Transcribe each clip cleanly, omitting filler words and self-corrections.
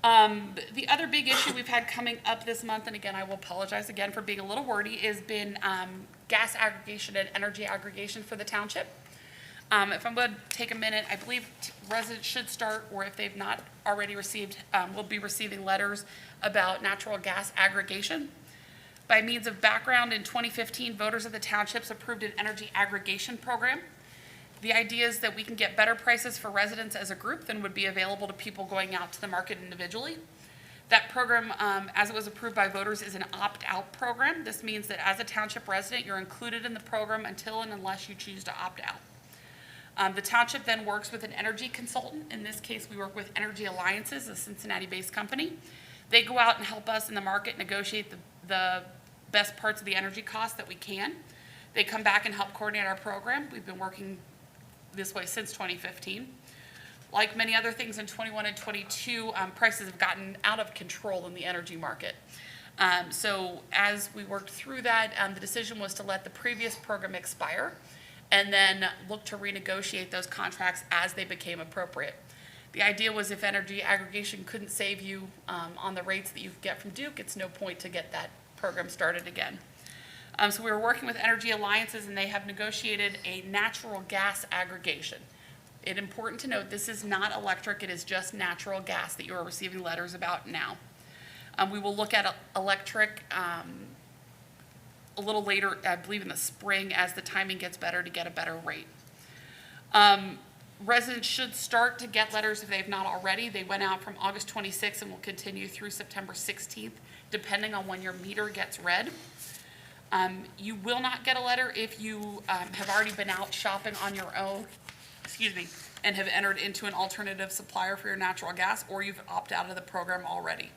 The other big issue we've had coming up this month, and again, I will apologize again for being a little wordy, has been gas aggregation and energy aggregation for the township. If I'm going to take a minute, I believe residents should start, or if they've not already received, will be receiving letters about natural gas aggregation. By means of background, in 2015, voters of the townships approved an energy aggregation program. The idea is that we can get better prices for residents as a group than would be available to people going out to the market individually. That program, as it was approved by voters, is an opt-out program. This means that as a township resident, you're included in the program until and unless you choose to opt out. The township then works with an energy consultant. In this case, we work with Energy Alliances, a Cincinnati-based company. They go out and help us in the market negotiate the best parts of the energy costs that we can. They come back and help coordinate our program. We've been working this way since 2015. Like many other things in 21 and 22, prices have gotten out of control in the energy market. So as we worked through that, the decision was to let the previous program expire and then look to renegotiate those contracts as they became appropriate. The idea was if energy aggregation couldn't save you on the rates that you get from Duke, it's no point to get that program started again. So we were working with Energy Alliances, and they have negotiated a natural gas aggregation. It's important to note this is not electric, it is just natural gas that you are receiving letters about now. We will look at electric a little later, I believe in the spring, as the timing gets better to get a better rate. Residents should start to get letters if they have not already. They went out from August 26th and will continue through September 16th, depending on when your meter gets read. You will not get a letter if you have already been out shopping on your own, and have entered into an alternative supplier for your natural gas, or you've opted out of the program already.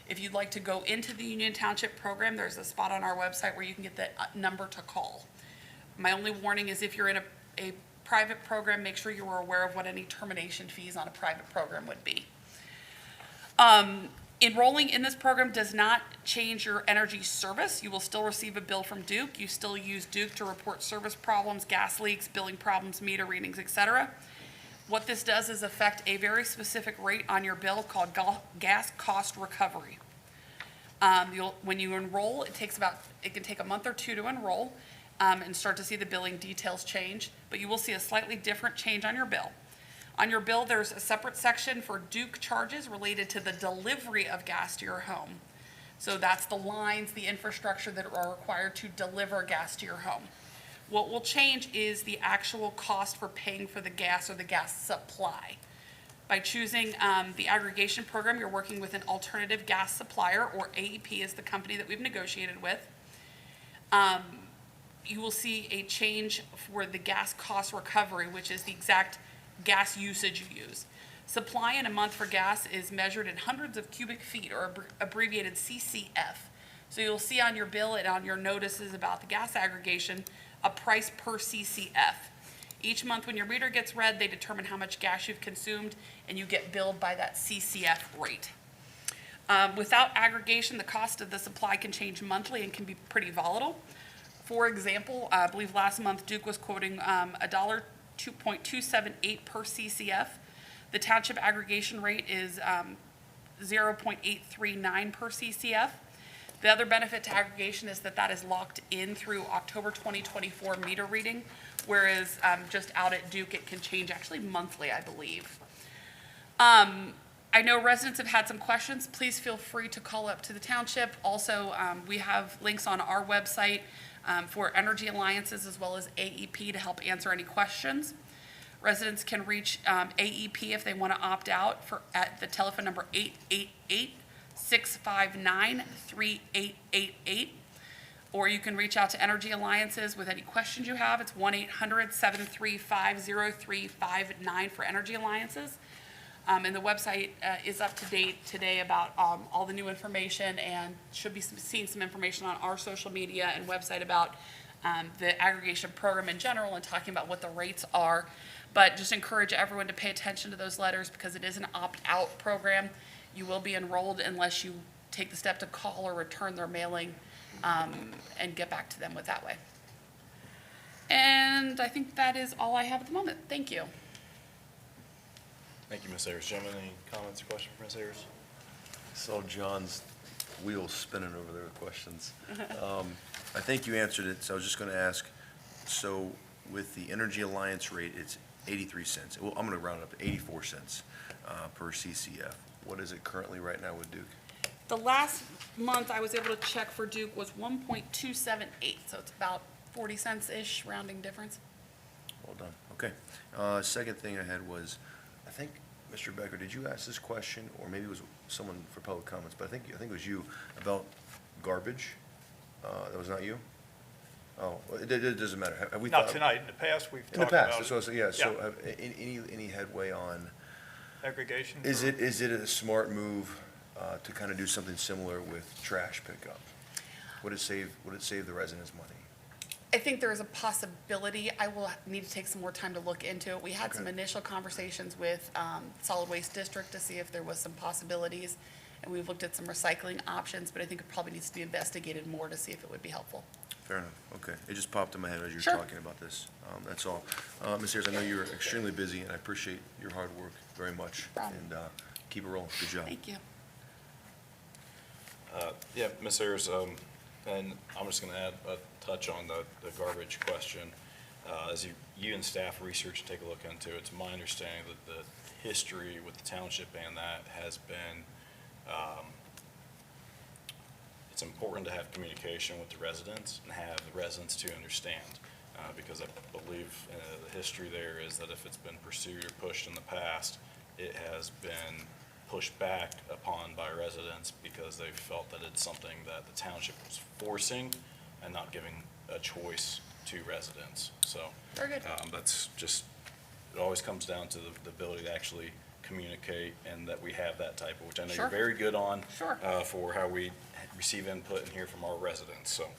If you'd like to go into the Union Township program, there's a spot on our website where you can get the number to call. My only warning is if you're in a private program, make sure you are aware of what any termination fees on a private program would be. Enrolling in this program does not change your energy service. You will still receive a bill from Duke. You still use Duke to report service problems, gas leaks, billing problems, meter readings, etc. What this does is affect a very specific rate on your bill called gas cost recovery. When you enroll, it can take a month or two to enroll and start to see the billing details change, but you will see a slightly different change on your bill. On your bill, there's a separate section for Duke charges related to the delivery of gas to your home. So that's the lines, the infrastructure that are required to deliver gas to your home. What will change is the actual cost for paying for the gas or the gas supply. By choosing the aggregation program, you're working with an alternative gas supplier, or AEP is the company that we've negotiated with. You will see a change for the gas cost recovery, which is the exact gas usage you use. Supply in a month for gas is measured in hundreds of cubic feet, or abbreviated CCF. So you'll see on your bill and on your notices about the gas aggregation a price per CCF. Each month when your meter gets read, they determine how much gas you've consumed, and you get billed by that CCF rate. Without aggregation, the cost of the supply can change monthly and can be pretty volatile. For example, I believe last month Duke was quoting $2.278 per CCF. The township aggregation rate is 0.839 per CCF. The other benefit to aggregation is that is locked in through October 2024 meter reading, whereas just out at Duke it can change actually monthly, I believe. I know residents have had some questions. Please feel free to call up to the township. Also, we have links on our website for Energy Alliances as well as AEP to help answer any questions. Residents can reach AEP if they want to opt out at the telephone number 888-659-3888, or you can reach out to Energy Alliances with any questions you have. It's 1-800-735-0359 for Energy Alliances. And the website is up to date today about all the new information, and should be seeing some information on our social media and website about the aggregation program in general and talking about what the rates are. But just encourage everyone to pay attention to those letters because it is an opt-out program. You will be enrolled unless you take the step to call or return their mailing and get back to them with that way. And I think that is all I have at the moment. Thank you. Thank you, Ms. Ayers. Gentlemen, any comments or questions for Ms. Ayers? Saw John's wheels spinning over there with questions. I think you answered it, so I was just going to ask, so with the Energy Alliance rate, it's 83 cents. Well, I'm going to round it up to 84 cents per CCF. What is it currently right now with Duke? The last month I was able to check for Duke was 1.278, so it's about 40 cents-ish rounding difference. Well done. Okay. Second thing I had was, I think, Mr. Becker, did you ask this question, or maybe it was someone for public comments, but I think it was you, about garbage? That was not you? Oh, well, it doesn't matter. Have we Not thought? tonight, in the past, we've In the talked about past, so, it. yeah, so Yeah. have any headway on, Aggregation. is it a smart move to kind of do something similar with trash pickup? Would it save the residents money? I think there is a possibility. I will need to take some more time to look into it. We had some Okay. initial conversations with Solid Waste District to see if there was some possibilities, and we've looked at some recycling options, but I think it probably needs to be investigated more to see if it would be helpful. Fair enough, okay. It just popped in my head as you were Sure. talking about this. That's all. Ms. Ayers, I know you're extremely busy, and I appreciate your hard work very much. Problem. And keep it rolling. Good job. Thank you. Yeah, Ms. Ayers, and I'm just going to add a touch on the garbage question. As you and staff research and take a look into it, it's my understanding that the history with the township and that has been, it's important to have communication with the residents and have the residents to understand. Because I believe the history there is that if it's been pursued or pushed in the past, it has been pushed back upon by residents because they felt that it's something that the township was forcing and not giving a choice to residents. So Very good. that's just, it always comes down to the ability to actually communicate, and that we have that type of, which I know Sure. you're very good on Sure. for how we receive input and hear from our residents. So,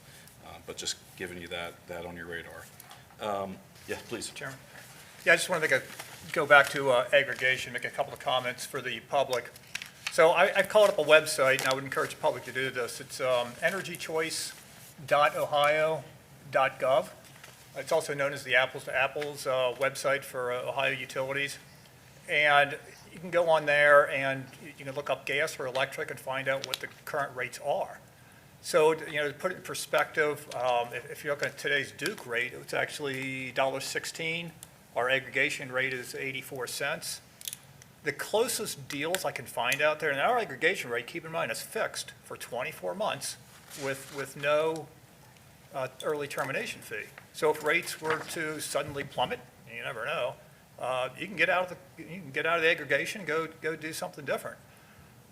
but just giving you that on your radar. Yeah, please. Chairman? Yeah, I just want to go back to aggregation, make a couple of comments for the public. So I've called up a website, and I would encourage the public to do this. It's energychoice.ohio.gov. It's also known as the Apples to Apples website for Ohio utilities. And you can go on there and you can look up gas or electric and find out what the current rates are. So, to put it in perspective, if you're looking at today's Duke rate, it's actually $1.16. Our aggregation rate is 84 cents. The closest deals I can find out there, and our aggregation rate, keep in mind, is fixed for 24 months with no early termination fee. So if rates were to suddenly plummet, and you never know, you can get out of the aggregation and go do something different.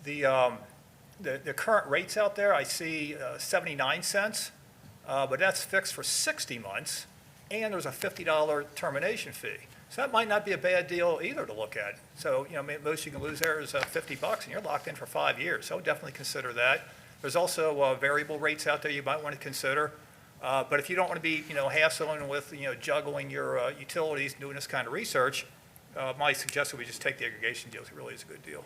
The current rates out there, I see 79 cents, but that's fixed for 60 months, and there's a $50 termination fee. So that might not be a bad deal either to look at. So, most you can lose there is $50, and you're locked in for 5 years. So definitely consider that. There's also variable rates out there you might want to consider. But if you don't want to be, hassling with, juggling your utilities, doing this kind of research, my suggestion would be just take the aggregation deals. It really is a good deal.